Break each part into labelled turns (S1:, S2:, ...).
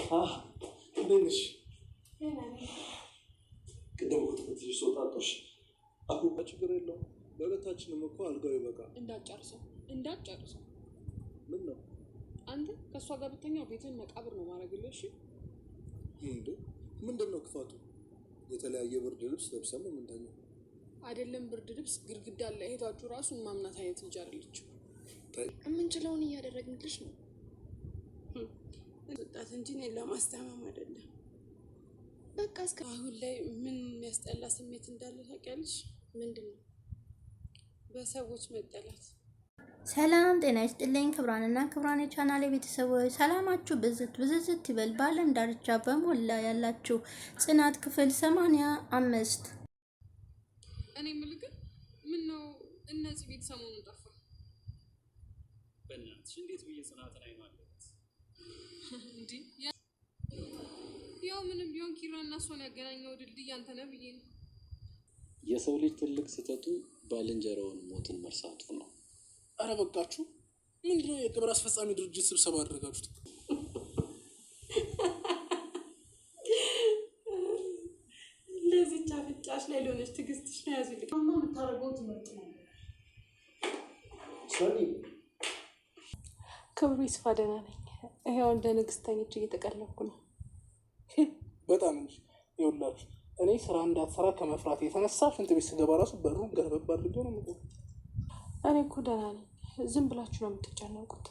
S1: እንዴት ቅድም ትንሽ ስወጣጦሽ አሁን ችግር የለውም። ለሁለታችንም እኮ አልጋው ይበቃል።
S2: እንዳትጨርሰው
S1: ምን ነው
S2: አንተ ከእሷ ጋር ብተኛ ቤትን መቃብር ነው ማድረግልህ። እሺ
S1: እንዴ ምንድን ነው ክፋቱ? የተለያየ ብርድ ልብስ ለብሰን ነው የምንተኛው።
S2: አይደለም ብርድ ልብስ ግድግዳ ላይ ሄዳችሁ ራሱን ማምናት አይነት ልጅ አይደለችም። የምንችለውን እያደረግንልሽ ነው ወጣት እንጂ እኔን ለማስታመም አይደለም። በቃ እስከ አሁን ላይ ምን የሚያስጠላ ስሜት እንዳለ ታውቂያለሽ? ምንድን ነው? በሰዎች መጠላት።
S3: ሰላም ጤና ይስጥልኝ። ክብራንና ክብራን የቻናሌ ቤተሰቦች ሰላማችሁ ብዝዝት ይበል። በዓለም ዳርቻ በሞላ ያላችሁ ጽናት ክፍል 85።
S2: እኔ የምልህ ግን ምን ነው እነዚህ ቤት ሰሞኑን ጠፋ?
S4: በእናትሽ እንዴት ብዬ ጽናትን አይ ማለት
S2: እንዴ? ያው ምንም ቢሆን ኪራና እሷን ያገናኘው ድልድይ አንተ ነህ ብዬ ነው።
S4: የሰው ልጅ ትልቅ ስህተቱ ባልንጀራውን ሞትን መርሳቱ ነው።
S1: አረ በቃችሁ። ምንድነው የግብር አስፈጻሚ ድርጅት ስብሰባ አደረጋችሁት?
S2: ለዚህ ጫፍጫሽ ላይ ለሆነች ትዕግስትሽ ነው ያዙልኝ። አማ የምታደርገው ትምህርት ነው።
S1: ሰኒ
S2: ክብሩ ይስፋ፣ ደህና ነኝ። ይሄው እንደ ንግስት ተኝቼ እየተቀለብኩ ነው።
S1: በጣም እንጂ ይኸውላችሁ እኔ ስራ እንዳትሰራ ከመፍራት የተነሳ ሽንት ቤት ስገባ ራሱ በሩን ገርበብ አድርጌ ነው የምገባው።
S2: እኔ እኮ ደህና ነኝ። ዝም ብላችሁ ነው የምትጨነቁት።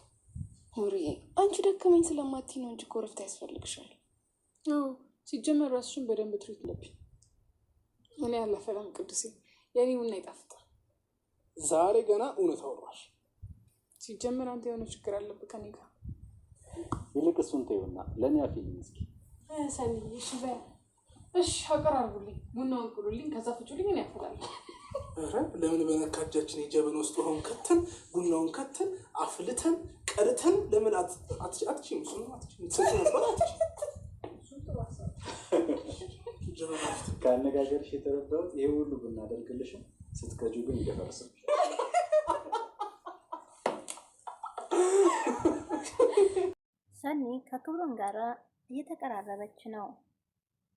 S5: ሆሪዬ አንቺ ደከመኝ ስለማትይ ነው እንጂ ኮረፍታ ያስፈልግሻል።
S2: አዎ ሲጀመር ራስሽን በደንብ ትሪት ለብኝ። እኔ ያለፈለም ቅዱሴ የኔ ቡና ይጣፍጣል።
S1: ዛሬ ገና እውነት አወራሽ።
S2: ሲጀመር አንተ የሆነ ችግር አለብህ ከኔ ጋር።
S4: ይልቅ እሱን ተይውና ለእኔ አፊልኝ እስኪ።
S2: ሰኒ እሺ አቀራርቡልኝ፣ ቡናውን ቁሉልኝ፣ ከዛ ፍጩልኝ፣ እኔ ያፈላለሁ።
S1: ኧረ ለምን በነካጃችን የጀበና ውስጥ ውሃውን ከተን ቡናውን ከተን አፍልተን ቀርተን ለምን አትችይም? እሱ ነው አትችይም ትሰጪ ነበር አትችይም።
S4: ከአነጋገርሽ የተረዳሁት ይሄ ሁሉ ብናደርግልሽም ስትከጁ ግን ይደፈርስም።
S3: ሰኒ ከክብሮም ጋር እየተቀራረበች ነው።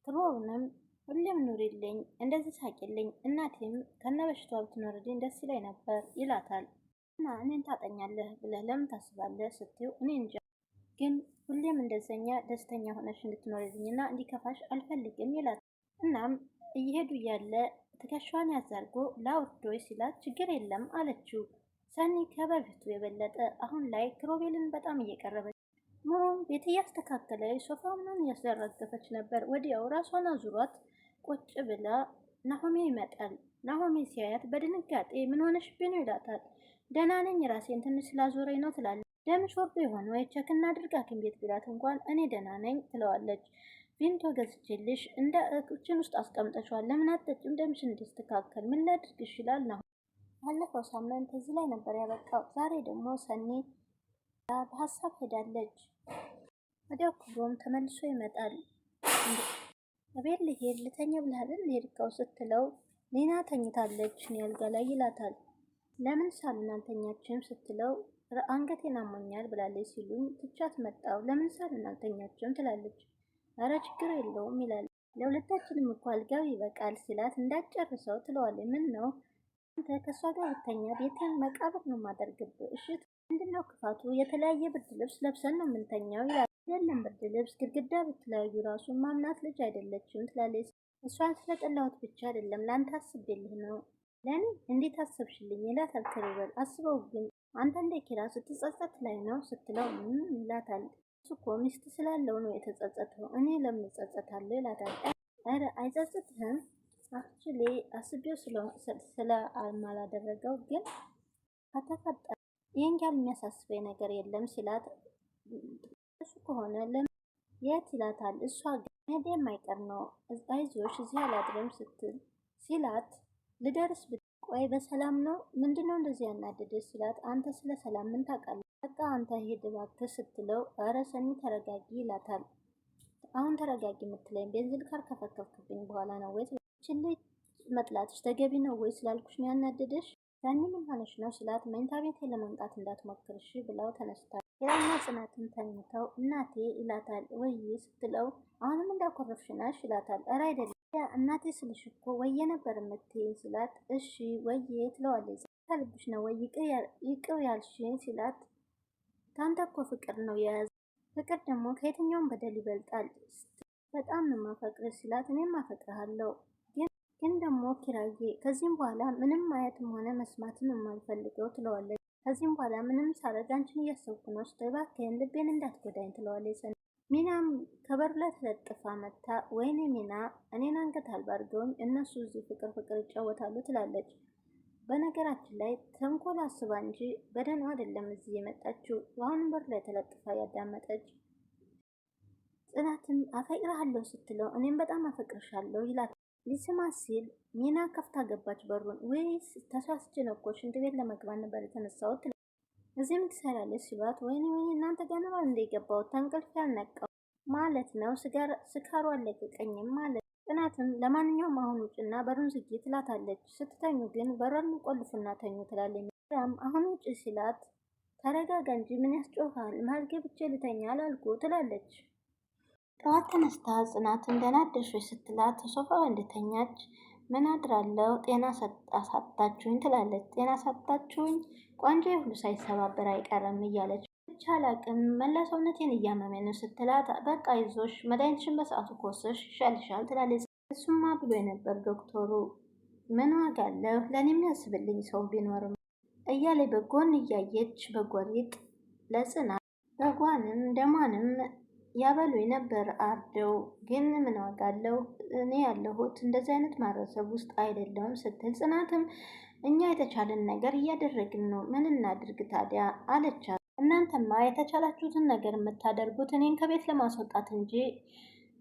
S3: ክብሮምንም ሁሌም ኑሪልኝ፣ እንደዚህ ሳቂልኝ፣ እናቴም ከነበሽቷ ብትኖርልኝ ደስ ይለኝ ነበር ይላታል። እና እኔን ታጠኛለህ ብለህ ለምን ታስባለህ ስትይው እኔ እንጃ፣ ግን ሁሌም እንደዘኛ ደስተኛ ሆነሽ እንድትኖርልኝና እንዲከፋሽ አልፈልግም ይላታል። እናም እየሄዱ እያለ ትከሻዋን ያዛርጎ ላውርዶይ ሲላት ችግር የለም አለችው። ሰኒ ከበፊቱ የበለጠ አሁን ላይ ክሮቤልን በጣም እየቀረበች ኑሮም ቤት እያስተካከለ ሶፋውን እያስደረገፈች ነበር። ወዲያው ራሷን አዙሯት ቁጭ ብላ ናሆሜ ይመጣል። ናሆሜ ሲያያት በድንጋጤ ምን ሆነሽብኝ ነው ይላታል። ደህና ነኝ ራሴን ትንሽ ስላዞረኝ ነው ትላለች። ደምሽ ወርዶ የሆነ ወይ ቼክ እናድርግ ሐኪም ቤት ቢላት እንኳን እኔ ደህና ነኝ ትለዋለች። ቪንቶ ገዝቼልሽ እንደ እችን ውስጥ አስቀምጠሽዋል፣ ለምን አትጠጪም? ደምሽ እንዲስተካከል ምን ላድርግሽ ይላል ናሆሜ። ባለፈው ሳምንት እዚህ ላይ ነበር ያበቃው። ዛሬ ደግሞ ሰኒ በሀሳብ ሄዳለች። ወዲያው ክብሮም ተመልሶ ይመጣል። እቤት ልሄድ ልተኛ ብለሃል ልሄድከው ስትለው ሊና ተኝታለች እኔ አልጋ ላይ ይላታል። ለምን ሳሎን አልተኛችም ስትለው አንገቴን አሞኛል ብላለች ሲሉኝ ትቻት መጣው። ለምን ሳሎን አልተኛችም ትላለች። ኧረ ችግር የለውም ይላል። ለሁለታችንም እኮ አልጋው ይበቃል ሲላት እንዳጨርሰው ትለዋለች። ምን ነው አንተ ከእሷ ጋር ብተኛ ቤትን መቃብር ነው ማደርግብህ። እሺ ምንድነው ክፋቱ? የተለያየ ብርድ ልብስ ለብሰን ነው የምንተኛው ይላል። የለም ብርድ ልብስ ግድግዳ ብትለያዩ ራሱ ማምናት ልጅ አይደለችም ትላለች። እሷን ስለጠላሁት ብቻ አይደለም ለአንተ አስቤልህ ነው። ለእኔ እንዴት አሰብሽልኝ ይላታል ክብሮም። አስበው ግን አንተ እንደ ኪራ ስትጸጸት ላይ ነው ስትለው ይላታል። እሱ እኮ ሚስት ስላለው ነው የተጸጸተው፣ እኔ ለምን እጸጸታለሁ ይላታል። ኧረ አይጸጽትህም አክቹሊ አስቤው ስለማላደረገው ግን ከተፈጠረ ይህን ያህል የሚያሳስበኝ ነገር የለም ሲላት እሱ ከሆነ ለምን የት ይላታል። እሷ ግን መሄድ የማይቀር ነው አይዞሽ እዚህ አላድርም ስትል ሲላት ልደርስ ቆይ በሰላም ነው ምንድነው እንደዚህ ያናደደች ሲላት አንተ ስለ ሰላም ምን ታውቃለህ? በቃ አንተ ሄድ እባክህ ስትለው ኧረ ሰኒ ተረጋጊ ይላታል። አሁን ተረጋጊ የምትለኝ ቤንዚል ካርከፈከፍክብኝ በኋላ ነው ወይ ችል መጥላትሽ ተገቢ ነው ወይ ስላልኩሽ ነው ያናደደሽ? ሰኒ ምን ሆነሽ ነው ሲላት መኝታ ቤቴ ለመምጣት እንዳትሞክርሽ ብላው ተነስታ ኪራና ጽናትን ተኝተው እናቴ ይላታል። ወይ ስትለው አሁንም እንዳኮረፍሽ ነሽ ይላታል። ኧረ አይደለም እናቴ ስልሽ እኮ ወየ ነበር የምትይኝ ሲላት እሺ ወየ ትለዋለች። ከልብሽ ነው ወይ ይቅር ያልሽኝ ሲላት ታንተ እኮ ፍቅር ነው የያዘ ፍቅር ደግሞ ከየትኛውም በደል ይበልጣል። በጣም ነው ማፈቅርሽ ሲላት እኔም አፈቅርሃለሁ ግን ደግሞ ኪራዬ ከዚህም በኋላ ምንም ማየትም ሆነ መስማትን የማልፈልገው ትለዋለች። ከዚህም በኋላ ምንም ሳረግ አንቺን እያሰብኩ ነው እባክህን ልቤን እንዳትጎዳኝ ትለዋለች። ሚናም ከበር ላይ ተለጥፋ መታ ወይኔ ሚና እኔን አንገት አልባ አድርገውኝ እነሱ እዚህ ፍቅር ይጫወታሉ ትላለች። በነገራችን ላይ ተንኮል አስባ እንጂ በደህናው አይደለም እዚህ የመጣችው። አሁን በር ላይ ተለጥፋ ያዳመጠች ጽናትም አፈቅርሃለሁ ስትለው እኔም በጣም አፈቅርሻለሁ ይላል። ሊስማት ሲል ሚና ከፍታ ገባች በሩን። ወይስ ተሳስቼ ነው እኮ ሽንት ቤት ለመግባት ነበር የተነሳሁት እዚህም ትሰራለች ሲሏት ወይኔ እናንተ ገና እንደ የገባሁት ተንቅልፍ ያልነቃው ማለት ነው ስካሩ አለቀቀኝም ማለት። ጽናትም ለማንኛውም አሁን ውጭና በሩን ዝጊ ትላታለች። ስትተኙ ግን በሩን ቆልፉና ተኙ ትላለች። አሁን ውጭ ሲላት ተረጋጋ እንጂ ምን ያስጮሃል መሀል ገብቼ ልተኛ አላልኩ ትላለች። ጠዋት ተነስታ ጽናትን ደህና አደርሽ ስትላት ሶፋው እንደተኛች ምን አድራለሁ ጤና ሳታችሁኝ ትላለች። ጤና ሳታችሁኝ ቋንጆ ሁሉ ሳይሰባበር አይቀርም እያለች ብቻ አላቅም መላ ሰውነቴን እያመመኝ ነው ስትላት በቃ ይዞሽ መድኃኒትሽን በሰዓቱ ከወሰድሽ ይሻልሻል ትላለች። እሱማ ብሎ የነበር ዶክተሩ ምን ዋጋ አለው ለእኔ የሚያስብልኝ ሰው ቢኖርም እያለ በጎን እያየች በጎሪጥ ለጽናት በጓንም ደሟንም ያበሉ ነበር አርደው። ግን ምን ዋጋ አለው እኔ ያለሁት እንደዚህ አይነት ማህበረሰብ ውስጥ አይደለሁም ስትል ጽናትም እኛ የተቻለን ነገር እያደረግን ነው ምን እናድርግ ታዲያ አለቻት። እናንተማ የተቻላችሁትን ነገር የምታደርጉት እኔን ከቤት ለማስወጣት እንጂ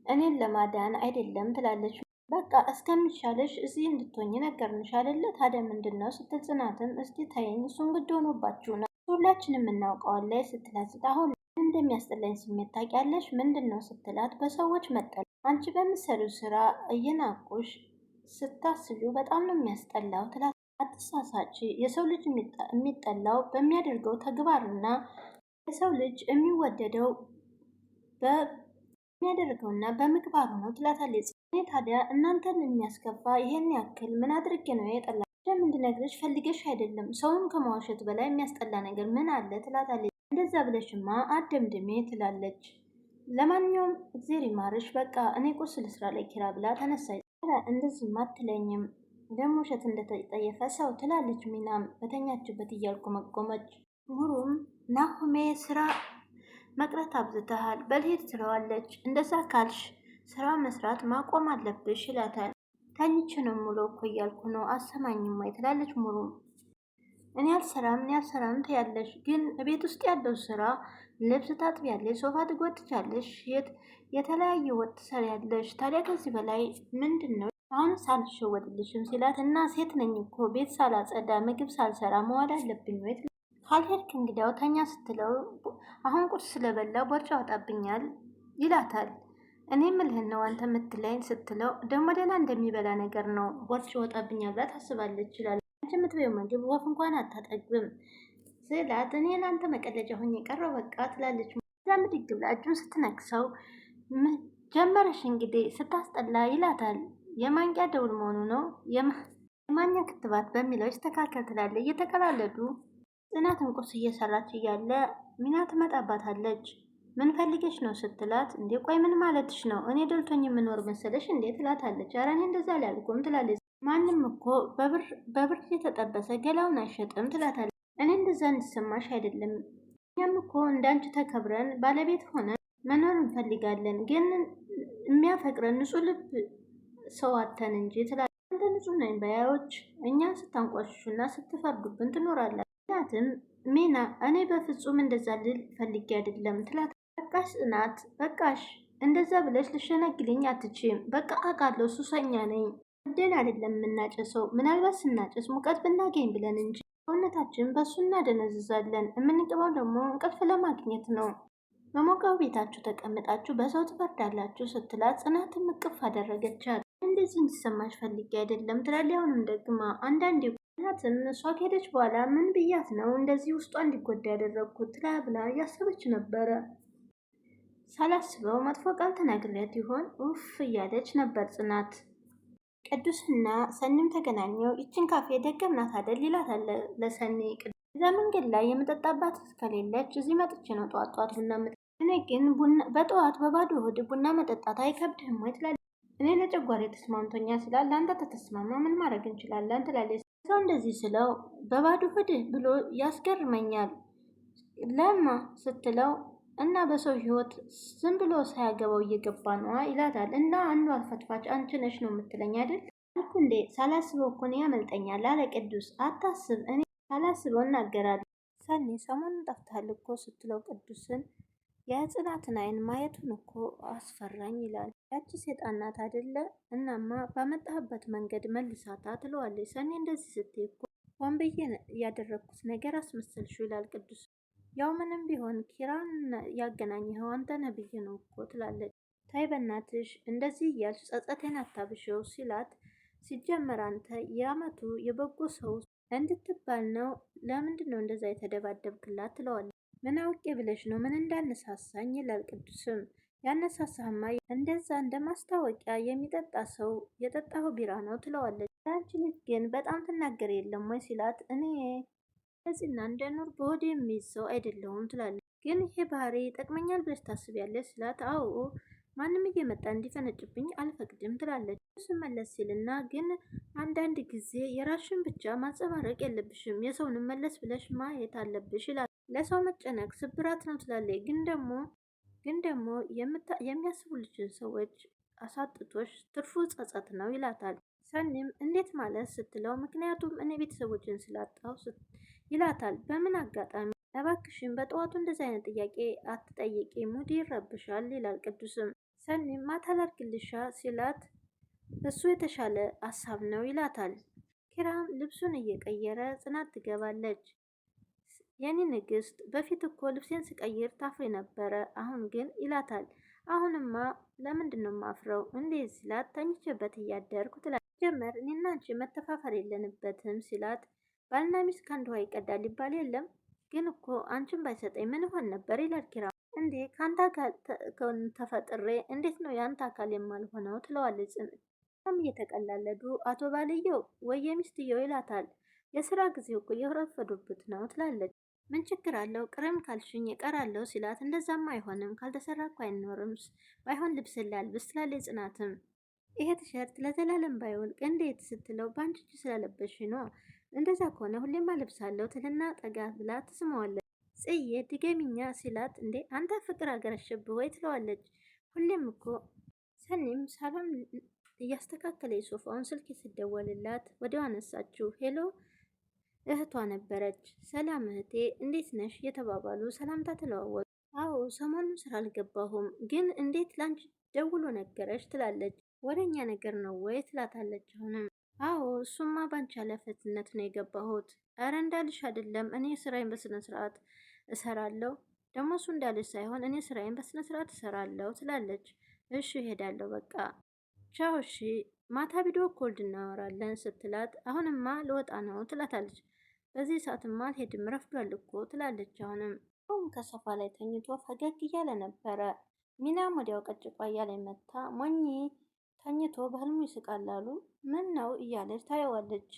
S3: እኔን ለማዳን አይደለም ትላለች። በቃ እስከሚሻለሽ እዚህ እንድትሆኝ ነገርንሽ አይደለ ታዲያ ምንድን ነው ስትል ጽናትም እስቲ ተይኝ እሱን ግድ ሆኖባችሁ ነው ሁላችንም እናውቀዋለን ስትላት አሁን እንደሚያስጠላኝ ስሜት ታውቂያለሽ ምንድን ነው ስትላት በሰዎች መጠላ አንቺ በምትሰሪው ስራ እየናቁሽ ስታስሉ በጣም ነው የሚያስጠላው ትላት። አትሳሳች የሰው ልጅ የሚጠላው በሚያደርገው ተግባርና የሰው ልጅ የሚወደደው በሚያደርገውና በምግባሩ ነው ትላታለች። እኔ ታዲያ እናንተን የሚያስከፋ ይሄን ያክል ምን አድርጌ ነው የጠላ እንድነግርሽ ፈልገሽ አይደለም ሰውን ከመዋሸት በላይ የሚያስጠላ ነገር ምን አለ ትላታለች። እንደዛ ብለሽማ አደምድሜ ትላለች። ለማንኛውም እግዜር ይማርሽ በቃ እኔ ቁርስ ልስራ ላይ ኪራ ብላ ተነሳች። እንደዚህማ አትለኝም ደግሞ ውሸት እንደተጠየፈ ሰው ትላለች። ሚናም በተኛችበት እያልጎመጎመች ሙሩም ናሆሜ ስራ መቅረት አብዝተሃል በልሄድ ትለዋለች። እንደዛ ካልሽ ስራ መስራት ማቆም አለብሽ ይላታል። ተኝቼ ነው ሙሉ እኮ እያልኩ ነው አሰማኝም ወይ ትላለች። ሙሩም እኔ አልሰራም ትያለሽ ግን ቤት ውስጥ ያለው ስራ ልብስ ታጥቢያለሽ ሶፋ ትጎትቻለሽ የተለያየ ወጥ ትሰሪያለሽ ታዲያ ከዚህ በላይ ምንድን ነው አሁን ሳልሸወድልሽም ሲላት እና ሴት ነኝ እኮ ቤት ሳላጸዳ ምግብ ሳልሰራ መዋል አለብኝ ወይ ካልሄድክ እንግዲያው ተኛ ስትለው አሁን ቁርስ ስለበላ ቦርጫ ያወጣብኛል ይላታል። እኔ ምልህን ነው አንተ የምትለኝ ስትለው ደግሞ ደህና እንደሚበላ ነገር ነው ቦርጫ ያወጣብኛል ብላ ታስባለች ይላል። አንቺ የምትበይው ምግብ ወፍ እንኳን አታጠግብም ስላት እኔ ለአንተ መቀለጃ ሆኜ ቀረው በቃ ትላለች። እዛ ምድግ ብላ እጁን ስትነክሰው ጀመረሽ እንግዲህ ስታስጠላ ይላታል። የማንቂያ ደውል መሆኑ ነው የማኛ ክትባት በሚለው ይስተካከል ትላለች። እየተቀላለዱ ጽናትን ቁርስ እየሰራች እያለ ሚና ትመጣባታለች። ምን ፈልገሽ ነው ስትላት እንዴ ቆይ ምን ማለትሽ ነው እኔ የምኖር መሰለሽ እንዴ ትላታለች። ኧረ እኔ እንደዛ አላልኩም ትላለች። ማንም እኮ በብር የተጠበሰ ገላውን አይሸጥም ትላታለች። እኔ እንደዛ እንድሰማሽ አይደለም እኛም እኮ እንዳንቺ ተከብረን ባለቤት ሆነን መኖር እንፈልጋለን ግን የሚያፈቅረን ንጹህ ልብ ሰው አተን እንጂ ትላለች። አንተ ንጹህ ነኝ በያዎች እኛን ስታንቋሽሹና ስትፈርዱብን ትኖራላችሁ። ጽናትም ሚና እኔ በፍጹም እንደዛ ልል ፈልጌ አይደለም ትላት። በቃሽ ጽናት በቃሽ እንደዛ ብለሽ ልሸነግልኝ አትችም። በቃ አውቃለሁ ሱሰኛ ነኝ ደን አይደለም የምናጨሰው ምናልባት ስናጨስ ሙቀት ብናገኝ ብለን እንጂ ሰውነታችን በሱ እናደነዝዛለን። የምንቅበው ደግሞ እንቅልፍ ለማግኘት ነው። በሞቀው ቤታችሁ ተቀምጣችሁ በሰው ትፈርዳላችሁ ስትላት ጽናትም እቅፍ አደረገቻት። እንደዚህ እንዲሰማሽ ፈልጌ አይደለም ትላለች። አሁንም ደግማ አንዳንዴ እናትም እሷ ከሄደች በኋላ ምን ብያት ነው እንደዚህ ውስጧ እንዲጎዳ ያደረግኩት ትላ ብላ እያሰበች ነበረ። ሳላስበው መጥፎ ቃል ተናግሬያት ይሆን ኡፍ እያለች ነበር ጽናት። ቅዱስና ሰኒም ተገናኘው። ይችን ካፌ ደገምናት አደል ይላታል ለሰኒ። እዛ መንገድ ላይ የምጠጣባት ከሌለች እዚህ መጥቼ ነው ጠዋት ጠዋት ቡና እኔ ግን በጠዋት በባዶ ሆድ ቡና መጠጣት አይከብድህም ወይ ትላለች። እኔ ለጨጓሬ ተስማምቶኛ ስላል ለአንተ ተተስማማ ምን ማድረግ እንችላለን ትላለች። ሰው እንደዚህ ስለው በባዶ ሆድ ብሎ ያስገርመኛል ለማ ስትለው እና በሰው ህይወት ዝም ብሎ ሳያገባው እየገባ ነዋ ይላታል። እና አንዱ አልፈትፋች አንቺ ነሽ ነው የምትለኝ አይደል አልኩ እንዴ ሳላስበው እኮ ነው ያመልጠኛል አለ ቅዱስ። አታስብ እኔ ሳላስበው እናገራለሁ። ሰኒ ሰሞኑን ጠፍተሃል እኮ ስትለው ቅዱስን የጽናትን አይን ማየቱን እኮ አስፈራኝ ይላል። ያቺ ሴጣን ናት አይደለ እናማ ባመጣህበት መንገድ መልሳታ ትለዋለች። ሰኒ እንደዚህ ስትይ እኮ ሆን ብዬ ያደረግኩት ነገር አስመሰልሽው ይላል ቅዱስ። ያው ምንም ቢሆን ኪራን ያገናኘኸው አንተ ነህ ብዬ ነው እኮ ትላለች። ታይ በናትሽ እንደዚህ እያልሽ ጸጸቴን አታብሽው ሲላት፣ ሲጀመር አንተ የአመቱ የበጎ ሰው እንድትባል ነው ለምንድን ነው እንደዛ የተደባደብክላት ትለዋለች። ምን አውቄ ብለሽ ነው ምን እንዳነሳሳኝ ይላል ቅዱስም። ያነሳሳህማ እንደዛ እንደ ማስታወቂያ የሚጠጣ ሰው የጠጣው ቢራ ነው ትለዋለች። አንቺ ልጅ ግን በጣም ትናገር የለም ወይ ሲላት፣ እኔ እዚህና እንደ ኑር በሆድ የሚይዝ ሰው አይደለሁም ትላለች። ግን ይሄ ባህሪ ይጠቅመኛል ብለሽ ታስቢያለሽ ሲላት፣ አዎ ማንም እየመጣ እንዲፈነጭብኝ አልፈቅድም ትላለች። እሱ መለስ ሲልና ግን አንዳንድ ጊዜ የራሽን ብቻ ማንጸባረቅ የለብሽም የሰውንም መለስ ብለሽ ማየት አለብሽ ይላል። ለሰው መጨነቅ ስብራት ነው ትላለች። ግን ደግሞ የሚያስቡልሽን ሰዎች አሳጥቶሽ ትርፉ ጸጸት ነው ይላታል። ሰኒም እንዴት ማለት ስትለው፣ ምክንያቱም እኔ ቤተሰቦችን ስላጣው ይላታል። በምን አጋጣሚ እባክሽን በጠዋቱ እንደዚህ አይነት ጥያቄ አትጠይቂ ሙዲ ይረብሻል ይላል ቅዱስም። ሰኒም ማታ ላድርግልሻ ሲላት፣ እሱ የተሻለ ሀሳብ ነው ይላታል። ኪራም ልብሱን እየቀየረ ጽናት ትገባለች። የኔ ንግስት በፊት እኮ ልብሴን ስቀይር ታፍሬ ነበረ አሁን ግን ይላታል። አሁንማ ለምንድን ነው ማፍረው እንዴ ሲላት፣ ተኝቼበት እያደርኩ ትላለች። ጀመር እኔና አንቺ መተፋፈር የለንበትም ሲላት፣ ባልና ሚስት ከአንድ ውሃ ይቀዳል ይባል የለም ግን እኮ አንቺን ባይሰጠኝ ምን ሆን ነበር ይላል ኪራ። እንዴ ከአንተ አካል ተፈጥሬ እንዴት ነው የአንተ አካል የማልሆነው ትለዋለች። ጽናትም እየተቀላለዱ አቶ ባልየው ወይ የሚስትየው ይላታል። የስራ ጊዜው እኮ የረፈዱበት ነው ትላለች። ምን ችግር አለው ቅረም ካልሽኝ እቀራለሁ ሲላት፣ እንደዛማ አይሆንም ካልተሰራ እኮ አይኖርም ባይሆን ልብስ ላልብስ ትላለች። ጽናትም ይሄ ቲሸርት ለዘላለም ባይወልቅ እንዴት ስትለው፣ ባንቺ እጅ ስላለበሽ ነው እንደዛ ከሆነ ሁሌም አለብሳለሁ ትልና ጠጋ ብላ ትስመዋለች። ጽዬ ድገሚኛ ሲላት፣ እንዴ አንተ ፍቅር አገረሸብህ ወይ ትለዋለች። ሁሌም እኮ ሰኒም ሳሎን እያስተካከለ የሶፋውን ስልክ ሲደወልላት ወዲያው አነሳችው። ሄሎ እህቷ ነበረች። ሰላም እህቴ እንዴት ነሽ የተባባሉ ሰላምታ ተለዋወጡ። አዎ ሰሞኑን ስራ አልገባሁም ግን እንዴት ላንቺ ደውሎ ነገረች ትላለች። ወደኛ ነገር ነው ወይ ትላታለች። አሁንም አዎ እሱማ ባንቺ ኃላፊነት ነው የገባሁት። እረ እንዳልሽ አይደለም እኔ ስራዬን በስነ ስርዓት እሰራለሁ። ደግሞ እሱ እንዳልሽ ሳይሆን እኔ ስራዬን በስነ ስርዓት እሰራለሁ ትላለች። እሺ እሄዳለሁ በቃ ቻው እሺ ማታ ቪዲዮ ኮል እናወራለን ስትላት፣ አሁንማ ልወጣ ነው ትላታለች። በዚህ ሰዓትማ አልሄድም ረፍዷል እኮ ትላለች። አሁንም ከሶፋ ላይ ተኝቶ ፈገግ እያለ ነበረ። ሚናም ወዲያው ቀጭቋ እያለ መታ ሞኝ ተኝቶ በህልሙ ይስቃል አሉ። ምን ነው እያለች ታየዋለች።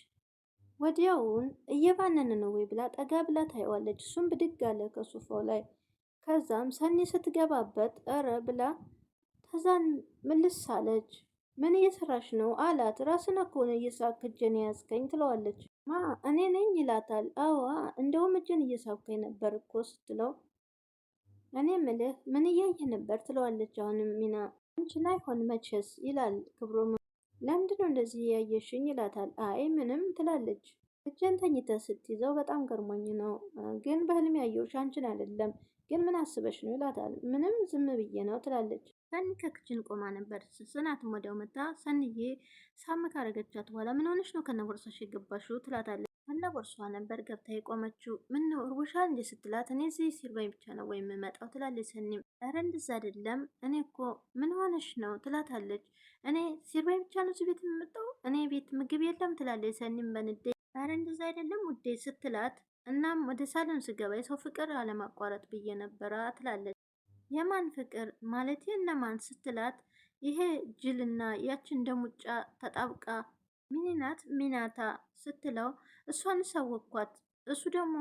S3: ወዲያውን እየባነን ነው ወይ ብላ ጠጋ ብላ ታየዋለች። እሱም ብድግ አለ ከሶፋው ላይ። ከዛም ሰኒ ስትገባበት እረ ብላ ተዛን ምልስ አለች። ምን እየሰራሽ ነው አላት። ራስን እኮ ነው እየሳቅክ እጄን ያዝከኝ ትለዋለች። ማ እኔ ነኝ ይላታል። አዋ እንደውም እጄን እየሳብከኝ ነበር እኮ ስትለው፣ እኔ ምልህ ምን እያየህ ነበር ትለዋለች። አሁንም ሚና አንቺን አይሆን መቼስ ይላል ክብሮም። ለምንድነው እንደዚህ እያየሽኝ ይላታል። አይ ምንም ትላለች። እጄን ተኝተህ ስትይዘው በጣም ገርሞኝ ነው ግን በህልም ያየሁሽ አንቺን አይደለም ግን ምን አስበሽ ነው ይላታል። ምንም ዝም ብዬ ነው ትላለች። ሰኒ ከክችን ቆማ ነበር። ጽናትም ወዲያው መታ ሰኒዬ ሳም ካረገቻት በኋላ ምን ሆነሽ ነው ከነ ቦርሳሽ የገባሽው ትላታለች። ከነ ቦርሷ ነበር ገብታ የቆመችው። ምን ነው እርቦሻል እንዴ ስትላት፣ እኔ እዚህ ሲርባኝ ብቻ ነው ወይ የምመጣው ትላለች። ሰኒም ኧረ እንደዛ አይደለም እኔ እኮ ምን ሆነሽ ነው ትላታለች። እኔ ሲርባኝ ብቻ ነው እዚህ ቤት የምመጣው እኔ ቤት ምግብ የለም ትላለች። ሰኒም በንዴ ኧረ እንደዛ አይደለም ውዴ ስትላት፣ እናም ወደ ሳሎን ስገባ የሰው ፍቅር አለማቋረጥ ብዬ ነበረ ትላለች። የማን ፍቅር ማለት እነማን ስትላት፣ ይሄ ጅልና ያችን እንደ ሙጫ ተጣብቃ ሚኒናት ሚናታ ስትለው፣ እሷን ሳወቅኳት እሱ ደግሞ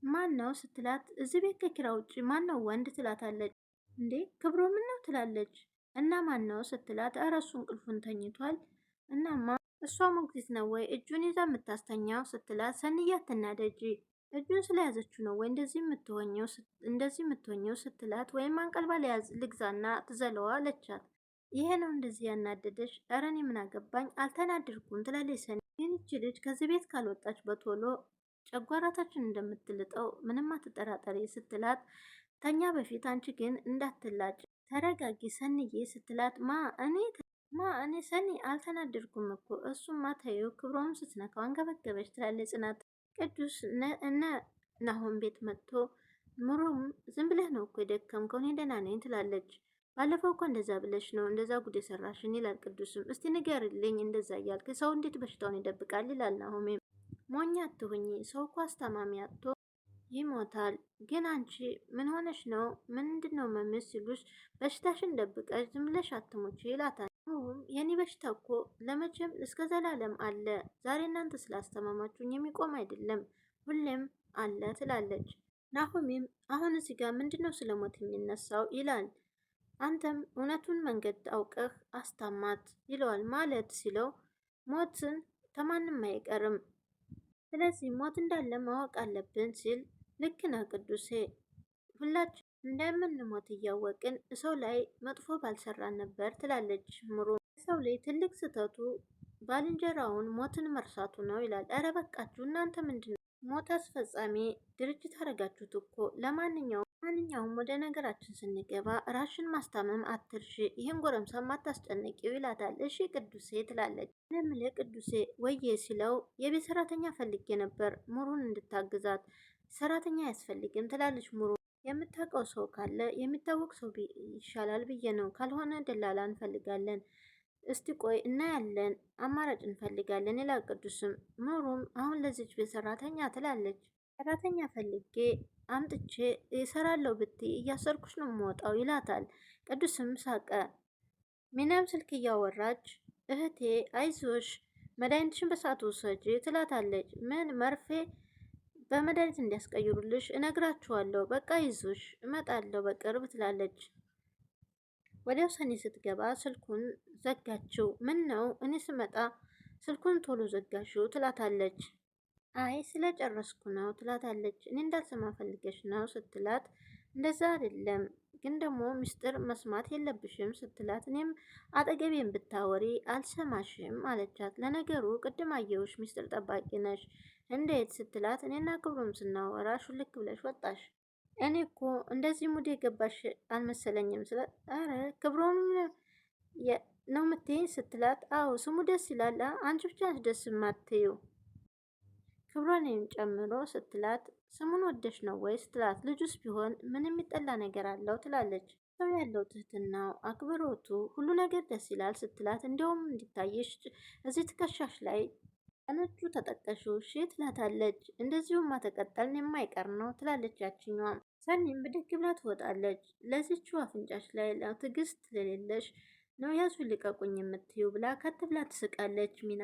S3: ማን ነው ስትላት፣ እዚህ ቤት ከኪራ ውጭ ማን ነው ወንድ ትላታለች። እንዴ ክብሮ ምን ነው ትላለች። እና ማን ነው ስትላት፣ እረ እሱ እንቅልፉን ተኝቷል። እናማ እሷ ሞግዚት ነው ወይ እጁን ይዛ የምታስተኛው ስትላት፣ ሰንያ አትናደጂ እጁን ስለያዘችው ነው ወይ እንደዚህ የምትሆኘው ስትላት፣ ወይም አንቀልባ ልግዛና ትዘለዋ አለቻት። ይሄ ነው እንደዚህ ያናደደች? ኧረ እኔ ምን አገባኝ አልተናደድኩም ትላለች ሰኒ። ይህች ልጅ ከዚህ ቤት ካልወጣች በቶሎ ጨጓራታችን እንደምትልጠው ምንም አትጠራጠሪ ስትላት፣ ተኛ በፊት አንቺ ግን እንዳትላጭ ተረጋጊ ሰንዬ ስትላት፣ እኔ ሰኒ አልተናደድኩም እኮ እሱማ ተይው ክብሮም ስትነካው አንገበገበች ትላለች ጽናት። ቅዱስ እነ ናሆም ቤት መጥቶ ምሩም ዝም ብለህ ነው እኮ የደከምከው እኔ ደህና ነኝ ትላለች። ባለፈው እኮ እንደዛ ብለሽ ነው እንደዛ ጉድ የሰራሽን ይላል ቅዱስም። እስቲ ንገርልኝ እንደዛ እያልክ ሰው እንዴት በሽታውን ይደብቃል ይላል ናሆሜም። ሞኝ አትሁኚ ሰው እኮ አስታማሚ አጥቶ ይሞታል። ግን አንቺ ምን ሆነሽ ነው ምንድን ነው መምስ ሲሉሽ በሽታሽን ደብቀሽ ዝም ብለሽ አትሞች ይላታል። የኔ በሽታ እኮ ለመቼም እስከ ዘላለም አለ። ዛሬ እናንተ ስላስተማማችሁኝ የሚቆም አይደለም ሁሌም አለ ትላለች። ናሆሜም አሁን እዚህ ጋር ምንድን ነው ስለ ሞት የሚነሳው ይላል። አንተም እውነቱን መንገድ አውቀህ አስታማት ይለዋል። ማለት ሲለው ሞትን ከማንም አይቀርም ስለዚህ ሞት እንዳለ ማወቅ አለብን ሲል፣ ልክ ነህ ቅዱሴ ሁላችን እንደምንሞት እያወቅን ሰው ላይ መጥፎ ባልሰራን ነበር ትላለች ምሩ። ሰው ላይ ትልቅ ስህተቱ ባልንጀራውን ሞትን መርሳቱ ነው ይላል። ኧረ በቃችሁ እናንተ ምንድነው ሞት አስፈጻሚ ድርጅት አረጋችሁት እኮ። ለማንኛውም ወደ ነገራችን ስንገባ ራሽን ማስታመም አትርሺ፣ ይህን ጎረምሳ ማታስጨንቂው ይላታል። እሺ ቅዱሴ ትላለች። ለምለ ቅዱሴ ወዬ ሲለው፣ የቤት ሰራተኛ ፈልጌ ነበር ሙሩን እንድታግዛት። ሰራተኛ አያስፈልግም ትላለች ሙሩ። የምታውቀው ሰው ካለ የሚታወቅ ሰው ይሻላል ብዬ ነው፣ ካልሆነ ደላላ እንፈልጋለን። እስቲ ቆይ እናያለን፣ አማራጭ እንፈልጋለን ይላል ቅዱስም። ምሩም አሁን ለዚች ቤት ሰራተኛ ትላለች። ሰራተኛ ፈልጌ አምጥቼ እሰራለሁ ብትይ እያሰርኩሽ ነው የምወጣው ይላታል። ቅዱስም ሳቀ። ሚናም ስልክ እያወራች እህቴ አይዞሽ መድኃኒትሽን በሰዓቱ ውሰጂ ትላታለች። ምን መርፌ በመድኃኒት እንዲያስቀይሩልሽ እነግራችኋለሁ፣ በቃ ይዞሽ እመጣለሁ በቅርብ ትላለች። ወዲያው ሰኒ ስትገባ ስልኩን ዘጋችው። ምን ነው እኔ ስመጣ ስልኩን ቶሎ ዘጋሽው ትላታለች። አይ ስለጨረስኩ ነው ትላታለች። እኔ እንዳልሰማ ፈልገሽ ነው ስትላት፣ እንደዛ አይደለም ግን ደግሞ ምስጢር መስማት የለብሽም ስትላት፣ እኔም አጠገቤን ብታወሪ አልሰማሽም አለቻት። ለነገሩ ቅድም አየሁሽ ምስጢር ጠባቂ ነሽ እንዴት ስትላት፣ እኔና ክብሮም ስናወራ ሹልክ ብለሽ ወጣሽ። እኔ እኮ እንደዚህ ሙድ የገባሽ አልመሰለኝም ስላት፣ አረ ክብሮም ነው የምትይኝ ስትላት፣ አዎ ስሙ ደስ ይላል አንቺ ብቻ ነሽ ደስ የማትይው ክብሮንም ጨምሮ ስትላት፣ ስሙን ወደሽ ነው ወይ ስትላት፣ ልጁስ ቢሆን ምን የሚጠላ ነገር አለው ትላለች። ሰው ያለው ትህትናው አክብሮቱ ሁሉ ነገር ደስ ይላል ስትላት፣ እንዲያውም እንዲታየሽ እዚህ ትከሻሽ ላይ ቀኖቹ ተጠቀሹ ሺ ትላታለች። እንደዚሁማ ተቀጠልን የማይቀር ነው ትላለች ያችኛዋም። ሰኒም ብድግ ብላ ትወጣለች። ለዚቹ አፍንጫሽ ላይ ትዕግስት ለሌለሽ ነው ያዙ ልቀቁኝ የምትዩ ብላ ከት ብላ ትስቃለች ሚና